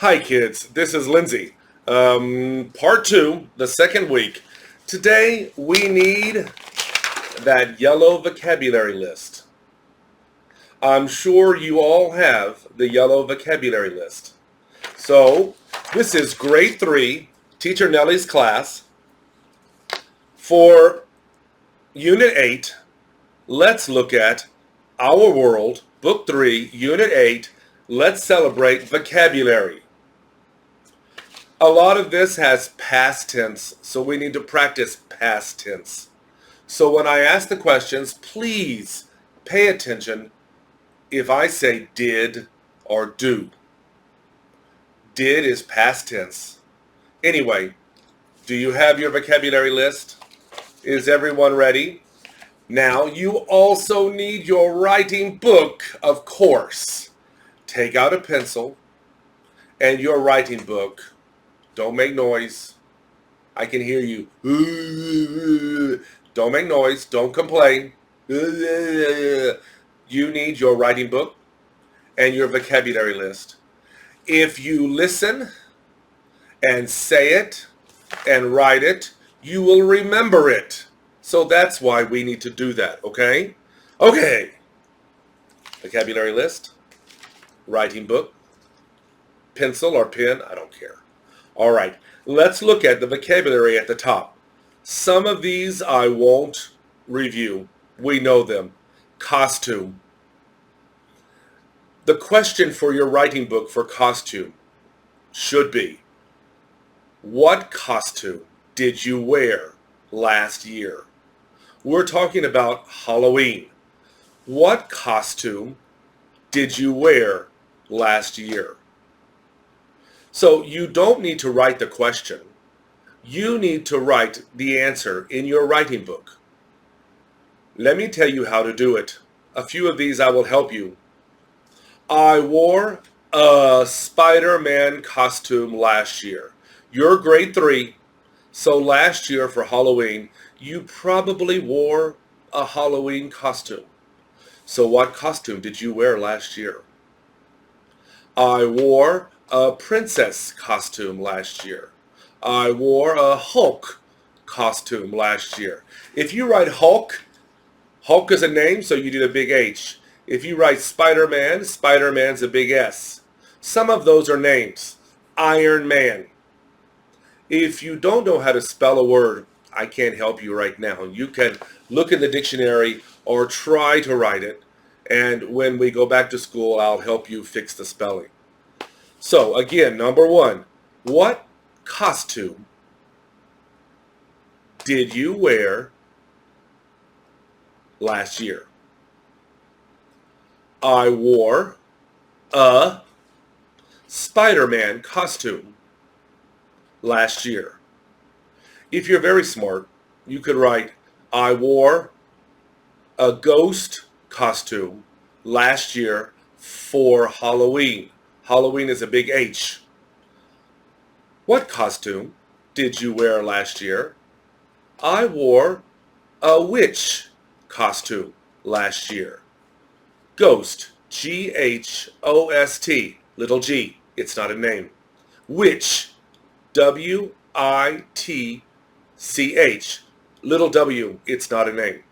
Hi kids, this is Lindsay. Part 2, the second week. Today we need that yellow vocabulary list. I'm sure you all have the yellow vocabulary list. So this is grade 3, Teacher Nellie's class. For Unit 8, let's look at Our World, Book 3, Unit 8. Let's celebrate vocabulary. A lot of this has past tense, so we need to practice past tense. So when I ask the questions, please pay attention if I say did or do. Did is past tense. Anyway, do you have your vocabulary list? Is everyone ready? Now you also need your writing book, of course. Take out a pencil and your writing book. Don't make noise. I can hear you. Don't make noise. Don't complain. You need your writing book and your vocabulary list. If you listen and say it and write it, you will remember it. So that's why we need to do that, okay? Okay. Vocabulary list, writing book, pencil or pen, I don't care. All right, let's look at the vocabulary at the top. Some of these I won't review. We know them. Costume. The question for your writing book for costume should be, what costume did you wear last year? We're talking about Halloween. What costume did you wear last year? So you don't need to write the question. You need to write the answer in your writing book. Let me tell you how to do it. A few of these I will help you. I wore a Spider-Man costume last year. You're grade 3, so last year for Halloween, you probably wore a Halloween costume. So what costume did you wear last year? I wore a princess costume last year. I wore a Hulk costume last year. If you write Hulk, Hulk is a name, so you do a big H. If you write Spider-Man, Spider-Man's a big S. Some of those are names. Iron Man. If you don't know how to spell a word, I can't help you right now. You can look in the dictionary or try to write it, and when we go back to school, I'll help you fix the spelling. So again, number 1, what costume did you wear last year? I wore a Spider-Man costume last year. If you're very smart, you could write, I wore a ghost costume last year for Halloween. Halloween is a big H. What costume did you wear last year? I wore a witch costume last year. Ghost, G-H-O-S-T, little g, it's not a name. Witch, W-I-T-C-H, little w, it's not a name.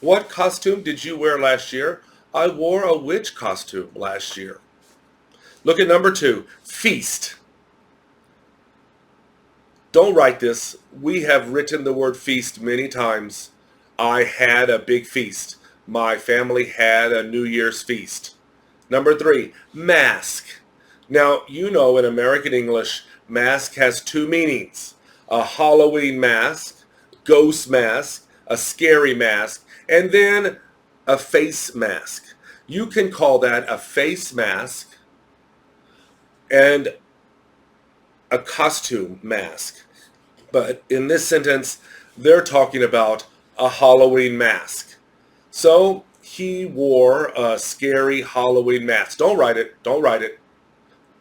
What costume did you wear last year? I wore a witch costume last year. Look at number 2, feast. Don't write this. We have written the word feast many times. I had a big feast. My family had a New Year's feast. Number 3, mask. Now, you know in American English, mask has 2 meanings. A Halloween mask, ghost mask, a scary mask, and then a face mask. You can call that a face mask and a costume mask. But in this sentence, they're talking about a Halloween mask. So he wore a scary Halloween mask. Don't write it. Don't write it.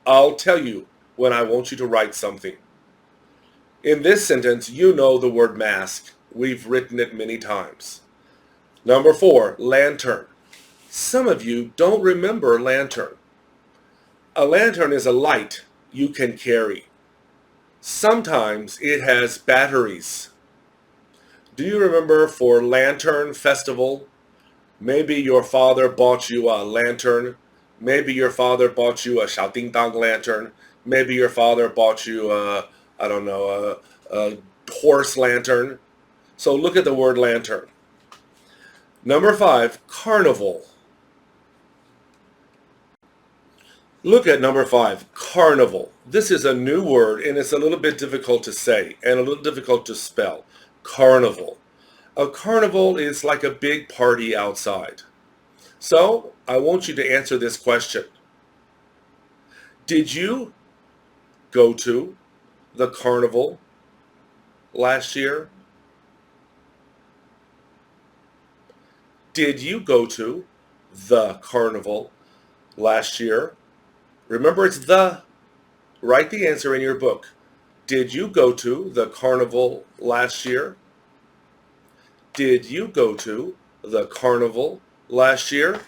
I'll tell you when I want you to write something. In this sentence, you know the word mask. We've written it many times. Number 4, lantern. Some of you don't remember lantern. A lantern is a light you can carry. Sometimes it has batteries. Do you remember for Lantern Festival? Maybe your father bought you a lantern. Maybe your father bought you a Xiao Ding Dong lantern. Maybe your father bought you I don't know, a horse lantern. So look at the word lantern. Number 5, carnival. Look at number 5, carnival. This is a new word and it's a little bit difficult to say and a little difficult to spell. Carnival. A carnival is like a big party outside. So I want you to answer this question. Did you go to the carnival last year? Did you go to the carnival last year? Remember, it's the. Write the answer in your book. Did you go to the carnival last year? Did you go to the carnival last year?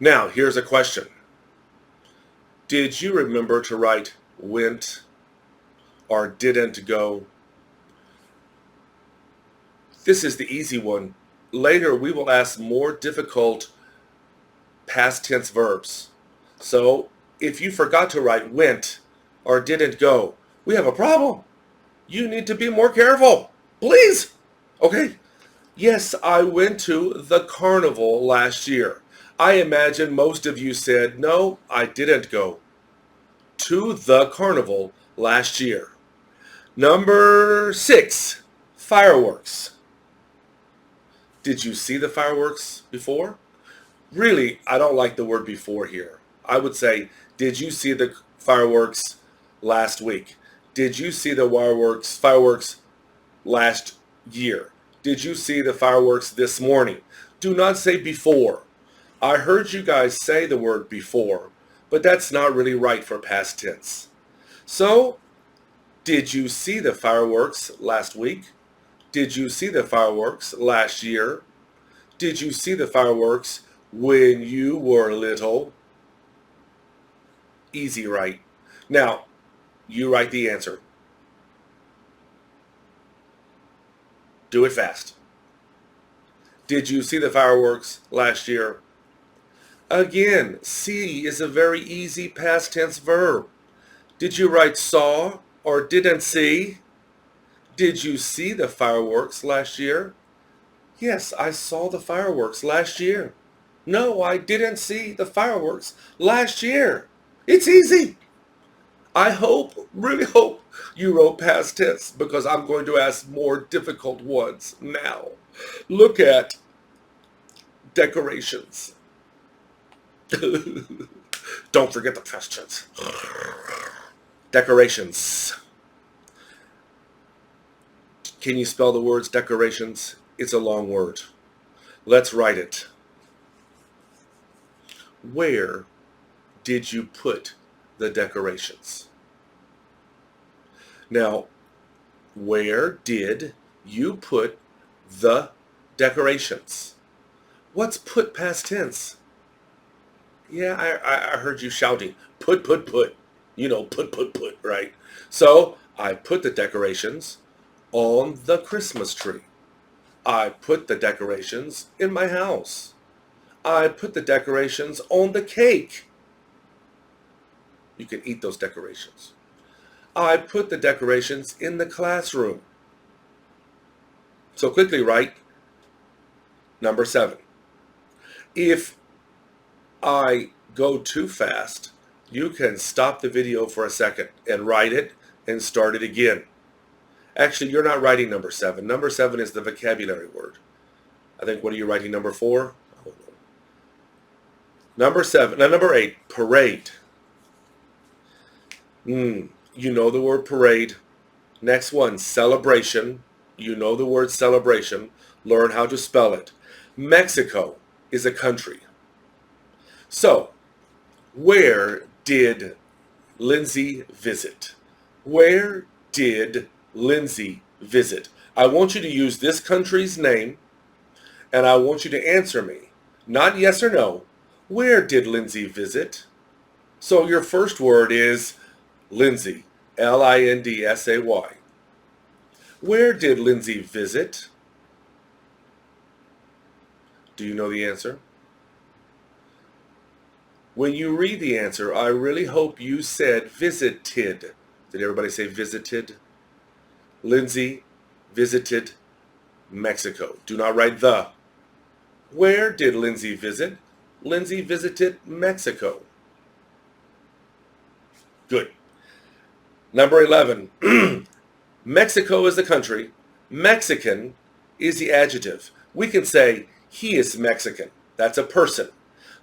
Now, here's a question. Did you remember to write went or didn't go? This is the easy one. Later, we will ask more difficult past tense verbs. So, if you forgot to write went or didn't go, we have a problem. You need to be more careful. Please. Okay. Yes, I went to the carnival last year. I imagine most of you said, no, I didn't go to the carnival last year. Number 6, fireworks. Did you see the fireworks before? Really, I don't like the word before here. I would say, did you see the fireworks last week? Did you see the fireworks last year? Did you see the fireworks this morning? Do not say before. I heard you guys say the word before, but that's not really right for past tense. So, did you see the fireworks last week? Did you see the fireworks last year? Did you see the fireworks when you were little? Easy, right? Now, you write the answer. Do it fast. Did you see the fireworks last year? Again, see is a very easy past tense verb. Did you write saw or didn't see? Did you see the fireworks last year? Yes, I saw the fireworks last year. No, I didn't see the fireworks last year. It's easy. I really hope you wrote past tense because I'm going to ask more difficult ones now. Look at decorations. Don't forget the past tense. Decorations. Can you spell the words decorations? It's a long word. Let's write it. Where did you put the decorations? Now, where did you put the decorations? What's put past tense? Yeah, I heard you shouting, put. You know, put, right? So, I put the decorations on the Christmas tree. I put the decorations in my house. I put the decorations on the cake. You can eat those decorations. I put the decorations in the classroom. So quickly write number 7. If I go too fast, you can stop the video for a second and write it and start it again. Actually, you're not writing number 7. Number 7 is the vocabulary word. I think, what are you writing, number 4? I don't know. Number 8, parade. You know the word parade. Next one, celebration. You know the word celebration. Learn how to spell it. Mexico is a country. So, where did Lindsay visit? Where did Lindsay visit? I want you to use this country's name, and I want you to answer me. Not yes or no. Where did Lindsay visit? So your first word is Lindsay, Lindsay. Where did Lindsay visit? Do you know the answer? When you read the answer, I really hope you said visited. Did everybody say visited? Lindsay visited Mexico. Do not write the. Where did Lindsay visit? Lindsay visited Mexico. Good. Number 11. Mexico is the country. Mexican is the adjective. We can say he is Mexican. That's a person.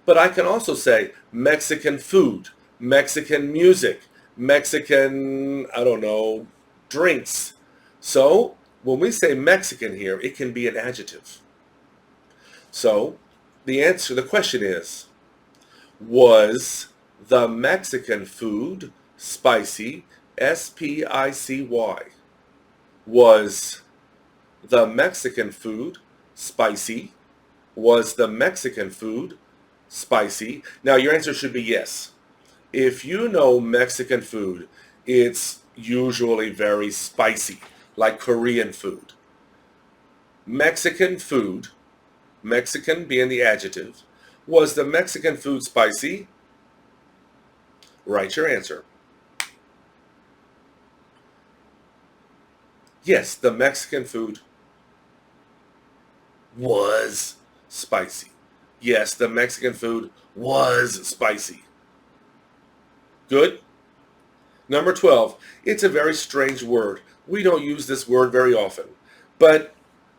But I can also say Mexican food, Mexican music, Mexican, I don't know, drinks. So when we say Mexican here, it can be an adjective. So the question is, was the Mexican food spicy? S-P-I-C-Y. Was the Mexican food spicy? Was the Mexican food spicy? Now your answer should be yes. If you know Mexican food, it's usually very spicy, like Korean food. Mexican food, Mexican being the adjective, was the Mexican food spicy? Write your answer. Yes, the Mexican food was spicy. Yes, the Mexican food was spicy. Good. Number 12. It's a very strange word. We don't use this word very often, but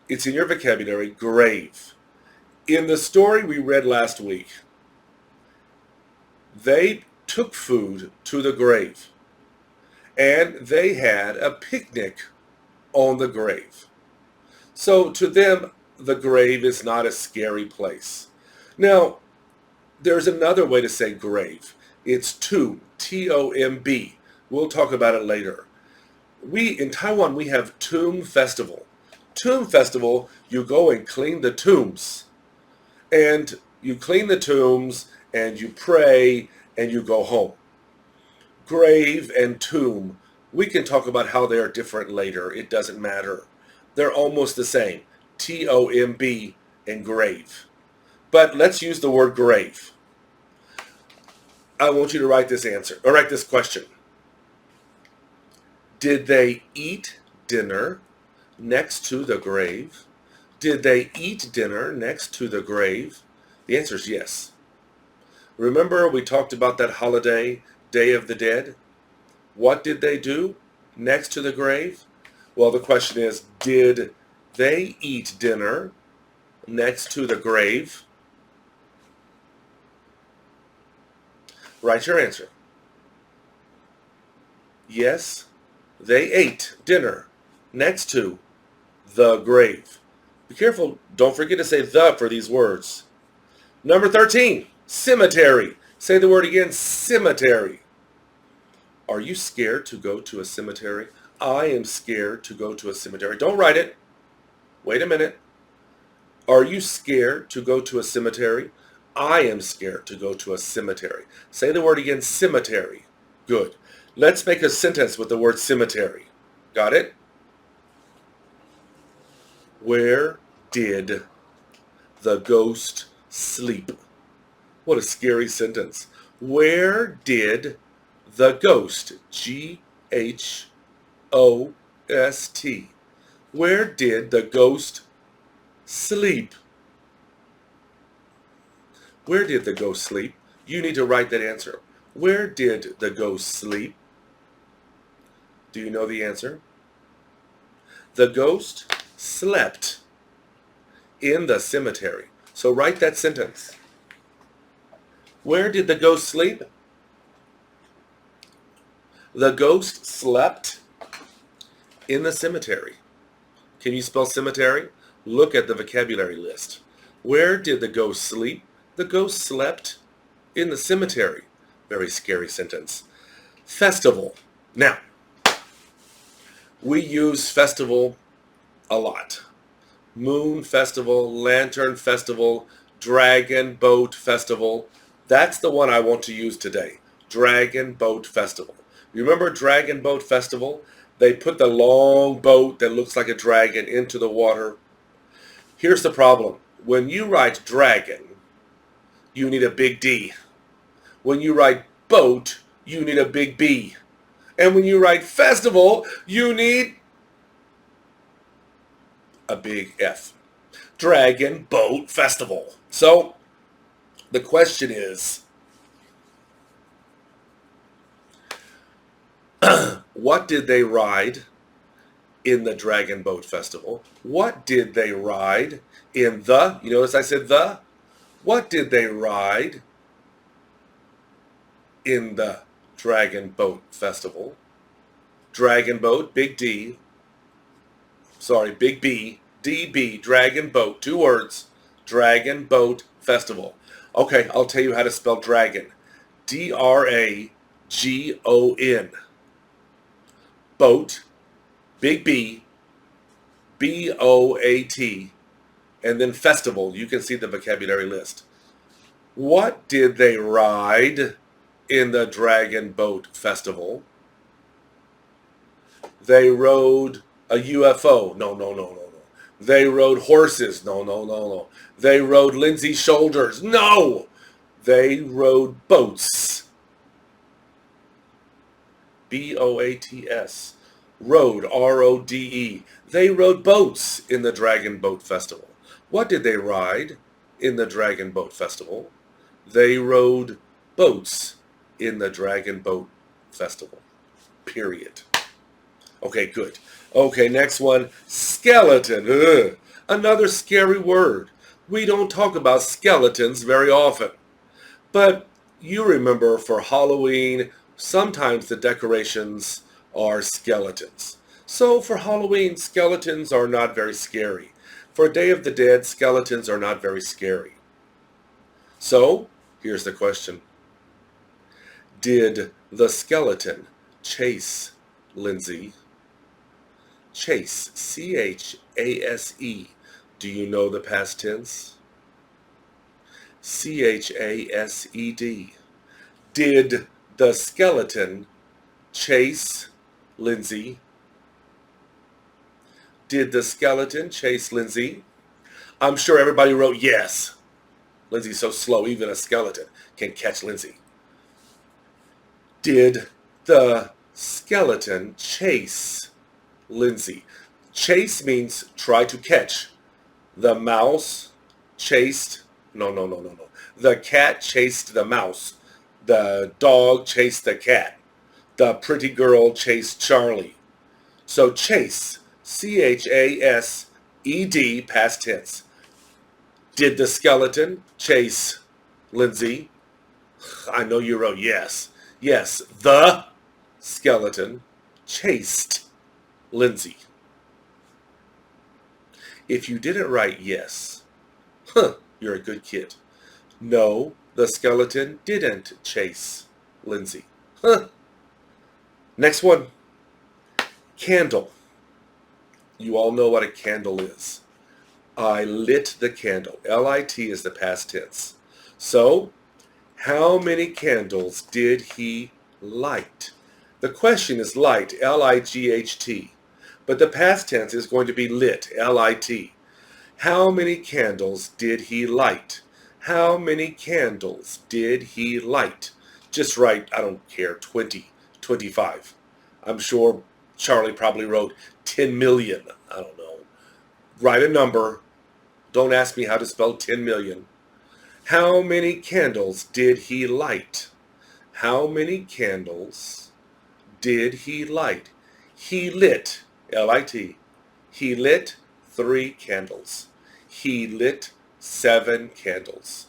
it's in your vocabulary, grave. In the story we read last week, they took food to the grave, and they had a picnic on the grave. So to them, the grave is not a scary place. Now, there's another way to say grave. It's tomb, T-O-M-B. We'll talk about it later. In Taiwan, we have Tomb Festival. Tomb Festival, you go and clean the tombs. And you clean the tombs, and you pray, and you go home. Grave and tomb, we can talk about how they are different later. It doesn't matter. They're almost the same. T-O-M-B and grave. But let's use the word grave. I want you to write this answer, or write this question. Did they eat dinner next to the grave? Did they eat dinner next to the grave? The answer is yes. Remember we talked about that holiday, Day of the Dead? What did they do next to the grave? Well, the question is, did they eat dinner next to the grave? Write your answer. Yes, they ate dinner next to the grave. Be careful, don't forget to say the for these words. Number 13, cemetery. Say the word again, cemetery. Are you scared to go to a cemetery? I am scared to go to a cemetery. Don't write it. Wait a minute. Are you scared to go to a cemetery? I am scared to go to a cemetery. Say the word again, cemetery. Good. Let's make a sentence with the word cemetery. Got it? Where did the ghost sleep? What a scary sentence. Where did the ghost, G-H-O-S-T, where did the ghost sleep? Where did the ghost sleep? You need to write that answer. Where did the ghost sleep? Do you know the answer? The ghost slept in the cemetery. So write that sentence. Where did the ghost sleep? The ghost slept in the cemetery. Can you spell cemetery? Look at the vocabulary list. Where did the ghost sleep? The ghost slept in the cemetery. Very scary sentence. Festival. Now, we use festival a lot. Moon Festival, Lantern Festival, Dragon Boat Festival. That's the one I want to use today. Dragon Boat Festival. You remember Dragon Boat Festival? They put the long boat that looks like a dragon into the water. Here's the problem. When you write dragon, you need a big D. When you write boat, you need a big B. And when you write festival, you need a big F. Dragon Boat Festival. So, the question is, what did they ride in the Dragon Boat Festival? What did they ride in the, you notice I said the? What did they ride in the Dragon Boat Festival? Dragon Boat, big D, sorry, big B, DB, Dragon Boat, 2 words, Dragon Boat Festival. Okay, I'll tell you how to spell dragon. D-R-A-G-O-N. Boat, big B, B-O-A-T, and then festival. You can see the vocabulary list. What did they ride in the Dragon Boat Festival? They rode a UFO. No. They rode horses. No. They rode Lindsay's shoulders. No. They rode boats. B-O-A-T-S. Rode, R-O-D-E. They rode boats in the Dragon Boat Festival. What did they ride in the Dragon Boat Festival? They rode boats in the Dragon Boat Festival. Period. Okay, good. Okay, next one. Skeleton. Ugh. Another scary word. We don't talk about skeletons very often. But you remember for Halloween, sometimes the decorations are skeletons. So for Halloween, skeletons are not very scary. For Day of the Dead, skeletons are not very scary. So, here's the question. Did the skeleton chase Lindsay? Chase, C-H-A-S-E. Do you know the past tense? C-H-A-S-E-D. Did the skeleton chase Lindsay? Did the skeleton chase Lindsay? I'm sure everybody wrote yes. Lindsay's so slow, even a skeleton can catch Lindsay. Did the skeleton chase Lindsay? Chase means try to catch. The mouse chased, no. The cat chased the mouse. The dog chased the cat. The pretty girl chased Charlie. So chase, C-H-A-S-E-D, past tense. Did the skeleton chase Lindsay? I know you wrote yes. Yes, the skeleton chased Lindsay. If you didn't write yes, you're a good kid. No, the skeleton didn't chase Lindsay. Next one. Candle. You all know what a candle is. I lit the candle. L-I-T is the past tense. So, how many candles did he light? The question is light, L-I-G-H-T. But the past tense is going to be lit, L-I-T. How many candles did he light? How many candles did he light? Just write, I don't care, 20, 25. I'm sure Charlie probably wrote 10 million. I don't know. Write a number. Don't ask me how to spell 10 million. How many candles did he light? How many candles did he light? He lit, L-I-T. He lit 3 candles. He lit 7 candles.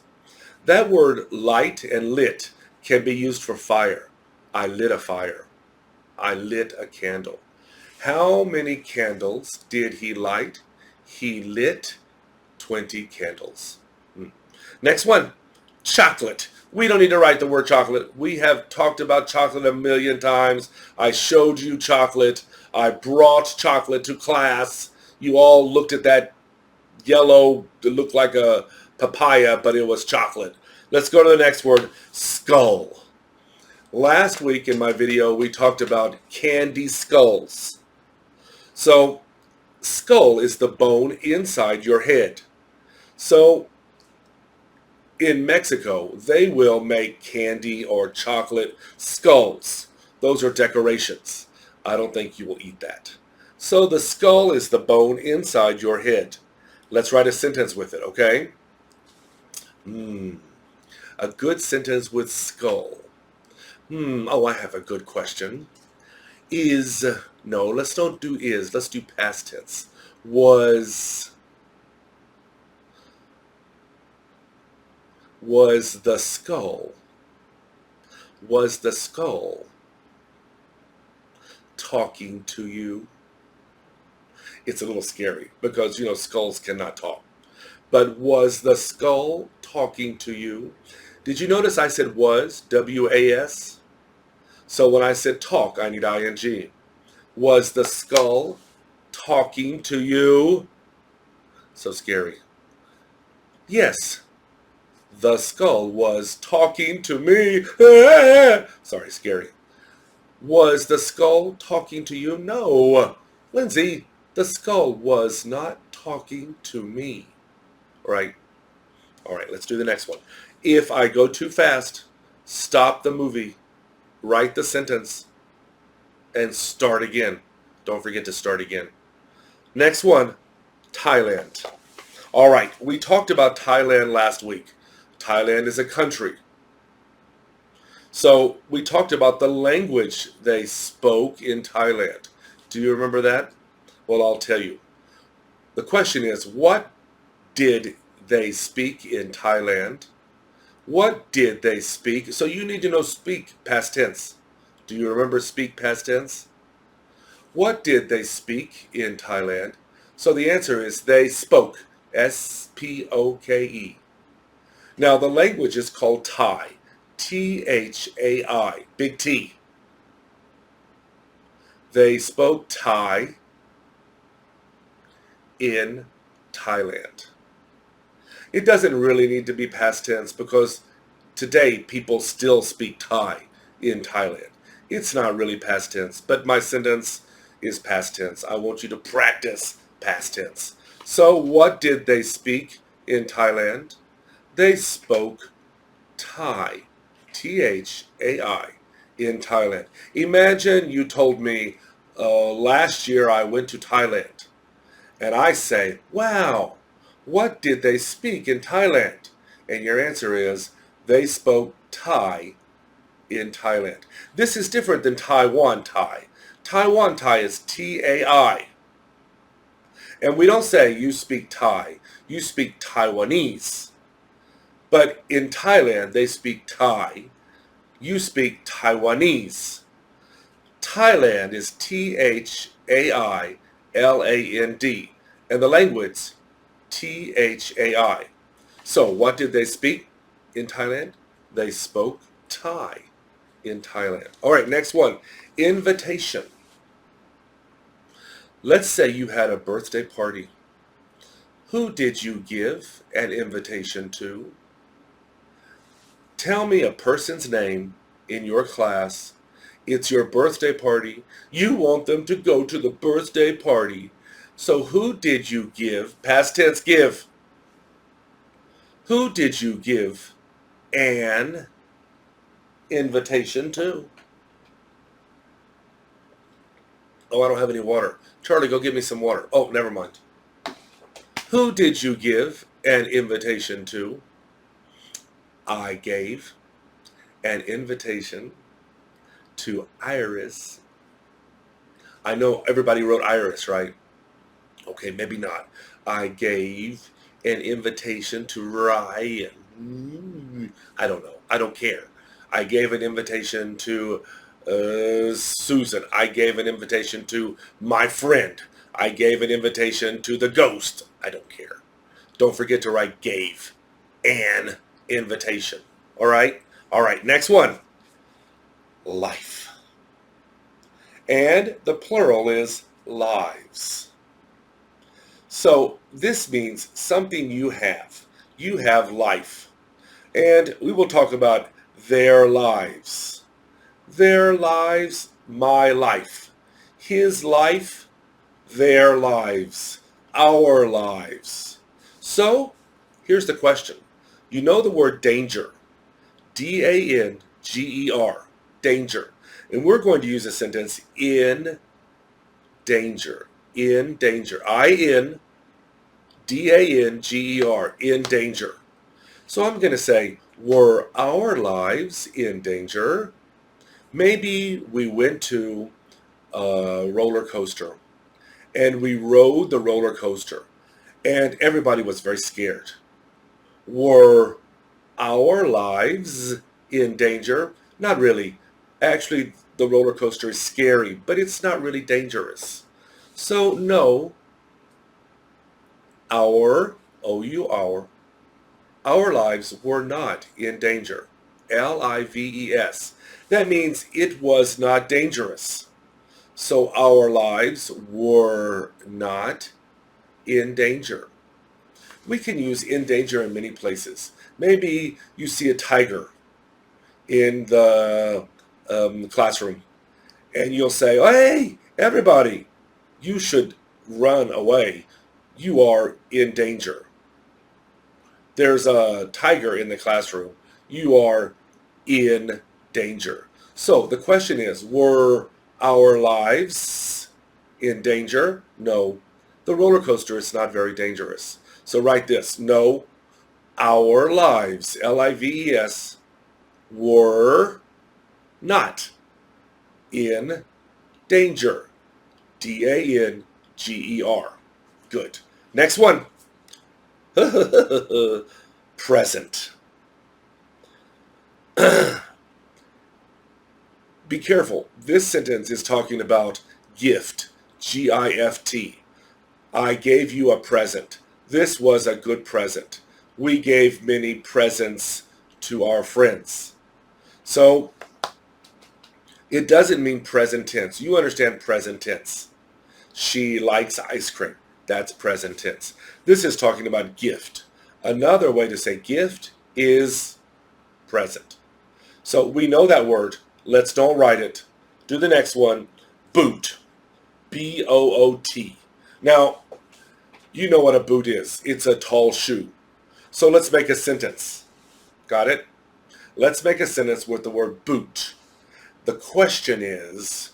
That word light and lit can be used for fire. I lit a fire. I lit a candle. How many candles did he light? He lit 20 candles. Next one, chocolate. We don't need to write the word chocolate. We have talked about chocolate a million times. I showed you chocolate. I brought chocolate to class. You all looked at that yellow, it looked like a papaya, but it was chocolate. Let's go to the next word, skull. Last week in my video, we talked about candy skulls. So, skull is the bone inside your head. So, in Mexico, they will make candy or chocolate skulls. Those are decorations. I don't think you will eat that. So, the skull is the bone inside your head. Let's write a sentence with it, okay? A good sentence with skull. Oh, I have a good question. No, let's don't do is. Let's do past tense. Was the skull talking to you? It's a little scary because, skulls cannot talk. But was the skull talking to you? Did you notice I said was, W-A-S? So when I said talk, I need ing. Was the skull talking to you? So scary. Yes, the skull was talking to me. Sorry, scary. Was the skull talking to you? No. Lindsay, the skull was not talking to me. All right, let's do the next one. If I go too fast, stop the movie, write the sentence, and start again. Don't forget to start again. Next one, Thailand. All right, we talked about Thailand last week. Thailand is a country. So we talked about the language they spoke in Thailand. Do you remember that? Well, I'll tell you. The question is, what did they speak in Thailand? What did they speak? So you need to know speak past tense. Do you remember speak past tense? What did they speak in Thailand? So the answer is they spoke. S-P-O-K-E. Now the language is called Thai. T-H-A-I. Big T. They spoke Thai in Thailand. It doesn't really need to be past tense because today people still speak Thai in Thailand. It's not really past tense, but my sentence is past tense. I want you to practice past tense. So what did they speak in Thailand? They spoke Thai, T-H-A-I, in Thailand. Imagine you told me, last year I went to Thailand. And I say, wow, what did they speak in Thailand? And your answer is, they spoke Thai in Thailand. This is different than Taiwan Thai. Taiwan Thai is T-A-I. And we don't say you speak Thai, you speak Taiwanese. But in Thailand, they speak Thai, you speak Taiwanese. Thailand is T-H-A-I-L-A-N-D. And the language, T-H-A-I. So what did they speak in Thailand? They spoke Thai in Thailand. All right, next one, invitation. Let's say you had a birthday party. Who did you give an invitation to? Tell me a person's name in your class. It's your birthday party. You want them to go to the birthday party. So who did you give, past tense give, who did you give an invitation to? Oh, I don't have any water. Charlie, go get me some water. Oh, never mind. Who did you give an invitation to? I gave an invitation to Iris. I know everybody wrote Iris, right? Okay, maybe not. I gave an invitation to Ryan. I don't know. I don't care. I gave an invitation to Susan. I gave an invitation to my friend. I gave an invitation to the ghost. I don't care. Don't forget to write gave an invitation. All right? All right, next one. Life. And the plural is lives. So this means something you have. You have life. And we will talk about their lives. Their lives, my life. His life, their lives. Our lives. So, here's the question. You know the word danger. D-A-N-G-E-R. Danger. And we're going to use a sentence in danger. In danger. I-N-D-A-N-G-E-R. In danger. So I'm going to say, were our lives in danger? Maybe we went to a roller coaster and we rode the roller coaster and everybody was very scared. Were our lives in danger? Not really. Actually, the roller coaster is scary, but it's not really dangerous. So no, our lives were not in danger. Lives. That means it was not dangerous. So our lives were not in danger. We can use in danger in many places. Maybe you see a tiger in the classroom and you'll say, hey, everybody, you should run away. You are in danger. There's a tiger in the classroom. You are in danger. So the question is, were our lives in danger? No. The roller coaster is not very dangerous. So write this. No, our lives, L-I-V-E-S, were not in danger. D-A-N-G-E-R. Good. Next one. Present. Be careful. This sentence is talking about gift. G-I-F-T. I gave you a present. This was a good present. We gave many presents to our friends. So it doesn't mean present tense. You understand present tense. She likes ice cream. That's present tense. This is talking about gift. Another way to say gift is present. So we know that word. Let's don't write it. Do the next one. Boot. B-O-O-T. Now, you know what a boot is. It's a tall shoe. So let's make a sentence. Got it? Let's make a sentence with the word boot. The question is,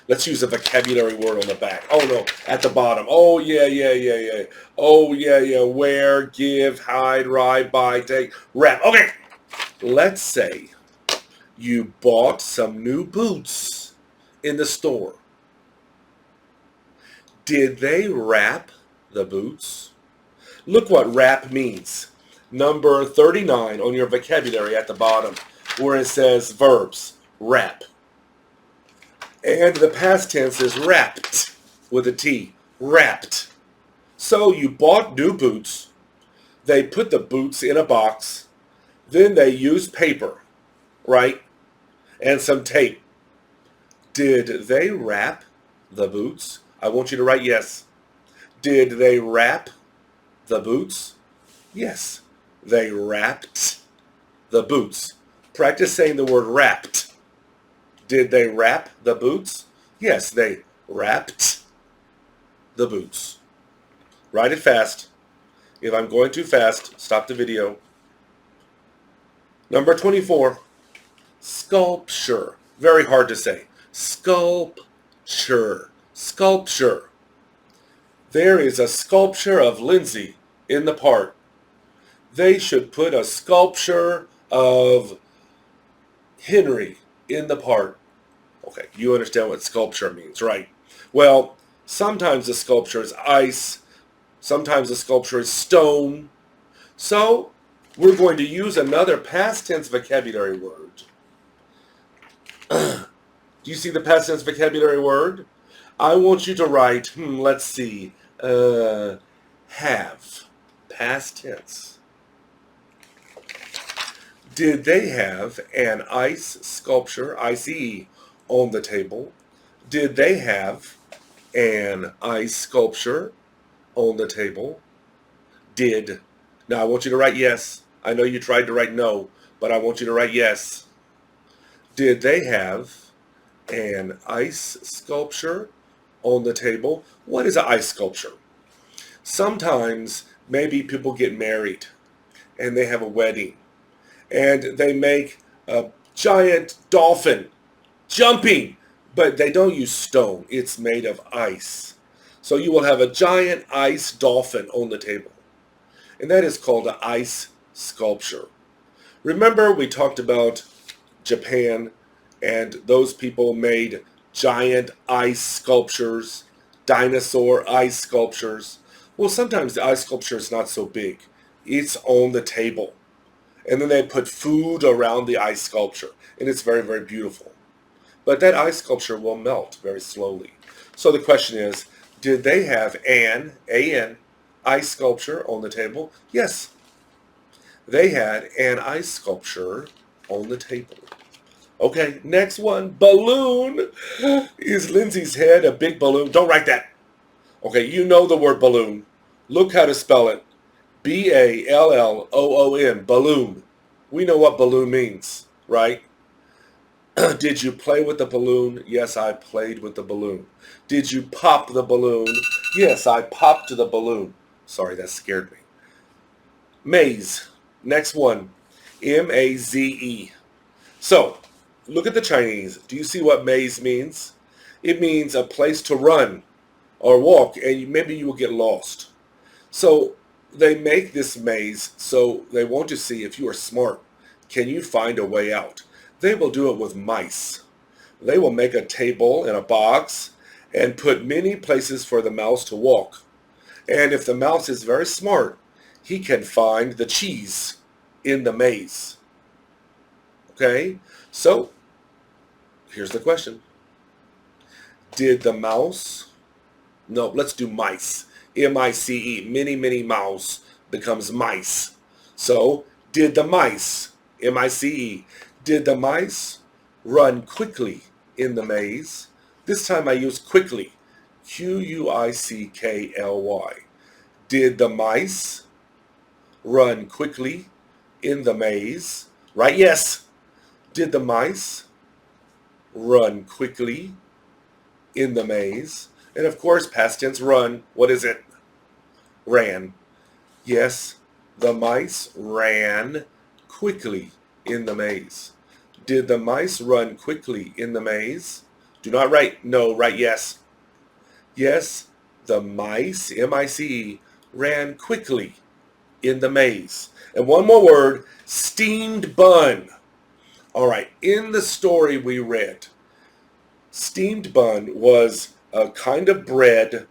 let's use a vocabulary word on the back. Oh, no, at the bottom. Oh, yeah. Oh, yeah. Wear, give, hide, ride, buy, take, wrap. Okay. Let's say you bought some new boots in the store. Did they wrap the boots? Look what wrap means. Number 39 on your vocabulary at the bottom, where it says verbs, wrap. And the past tense is wrapped with a T, wrapped. So you bought new boots. They put the boots in a box. Then they used paper, right? And some tape. Did they wrap the boots? I want you to write yes. Did they wrap the boots? Yes, they wrapped the boots. Practice saying the word wrapped. Did they wrap the boots? Yes, they wrapped the boots. Write it fast. If I'm going too fast, stop the video. Number 24, sculpture. Very hard to say. Sculpture. Sculpture. There is a sculpture of Lindsay in the park. They should put a sculpture of Henry in the park. Okay, you understand what sculpture means, right? Well, sometimes the sculpture is ice. Sometimes the sculpture is stone. So we're going to use another past tense vocabulary word. Do you see the past tense vocabulary word? I want you to write, let's see, have, past tense. Did they have an ice sculpture, I-C-E, on the table? Did they have an ice sculpture on the table? Did. Now I want you to write yes. I know you tried to write no, but I want you to write yes. Did they have an ice sculpture on the table? What is an ice sculpture? Sometimes maybe people get married and they have a wedding and they make a giant dolphin jumping, but they don't use stone. It's made of ice. So you will have a giant ice dolphin on the table, and that is called an ice sculpture. Remember we talked about Japan, and those people made giant ice sculptures, dinosaur ice sculptures. Well, sometimes the ice sculpture is not so big. It's on the table. And then they put food around the ice sculpture, and it's very, very beautiful. But that ice sculpture will melt very slowly. So the question is, did they have an ice sculpture on the table? Yes. They had an ice sculpture on the table. Okay, next one. Balloon. Is Lindsay's head a big balloon? Don't write that. Okay, you know the word balloon. Look how to spell it. B-A-L-L-O-O-N. Balloon. We know what balloon means, right? Did you play with the balloon? Yes, I played with the balloon. Did you pop the balloon? Yes, I popped the balloon. Sorry, that scared me. Maze. Next one. M-A-Z-E. So, look at the Chinese. Do you see what maze means? It means a place to run or walk, and maybe you will get lost. So, they make this maze so they want to see if you are smart. Can you find a way out? They will do it with mice. They will make a table and a box and put many places for the mouse to walk. And if the mouse is very smart, he can find the cheese in the maze. Okay? So, here's the question. Did the mouse... No, let's do mice. M-I-C-E. Many mouse becomes mice. So, did the mice, M-I-C-E, did the mice run quickly in the maze? This time I use quickly. Q-U-I-C-K-L-Y. Did the mice run quickly in the maze? Right? Yes. Did the mice run quickly in the maze? And of course, past tense run. What is it? Ran. Yes, the mice ran quickly in the maze. Did the mice run quickly in the maze? Do not write no, write yes. Yes, the mice, M-I-C-E, ran quickly in the maze. And one more word, steamed bun. All right, in the story we read, steamed bun was a kind of bread,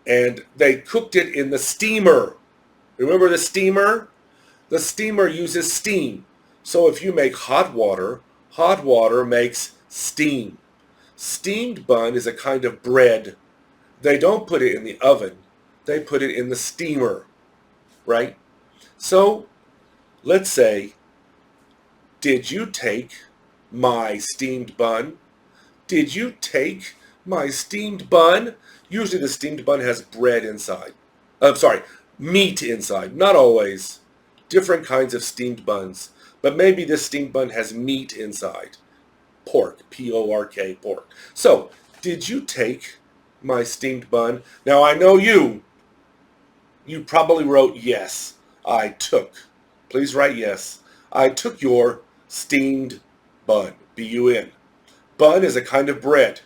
and they cooked it in the steamer. Remember the steamer? The steamer uses steam. So if you make hot water makes steam. Steamed bun is a kind of bread. They don't put it in the oven. They put it in the steamer, right? So let's say, did you take my steamed bun? Did you take my steamed bun? Usually the steamed bun has bread inside. Meat inside. Not always. Different kinds of steamed buns. But maybe this steamed bun has meat inside. Pork. P-O-R-K, pork. So, did you take my steamed bun? Now, I know you probably wrote yes. I took. Please write yes. I took your steamed bun. B-U-N. Bun is a kind of bread.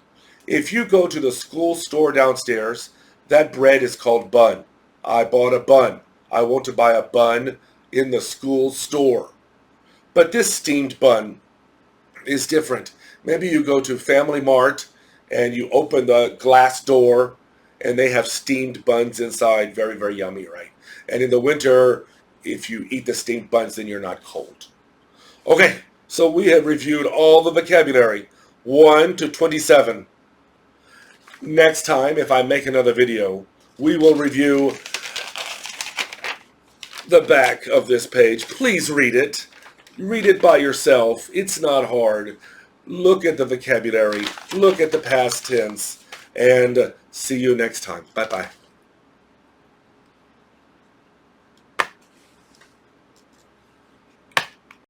If you go to the school store downstairs, that bread is called bun. I bought a bun. I want to buy a bun in the school store. But this steamed bun is different. Maybe you go to Family Mart and you open the glass door and they have steamed buns inside. Very, very yummy, right? And in the winter, if you eat the steamed buns, then you're not cold. Okay, so we have reviewed all the vocabulary, 1 to 27. Next time, if I make another video, we will review the back of this page. Please read it. Read it by yourself. It's not hard. Look at the vocabulary. Look at the past tense. And see you next time. Bye-bye.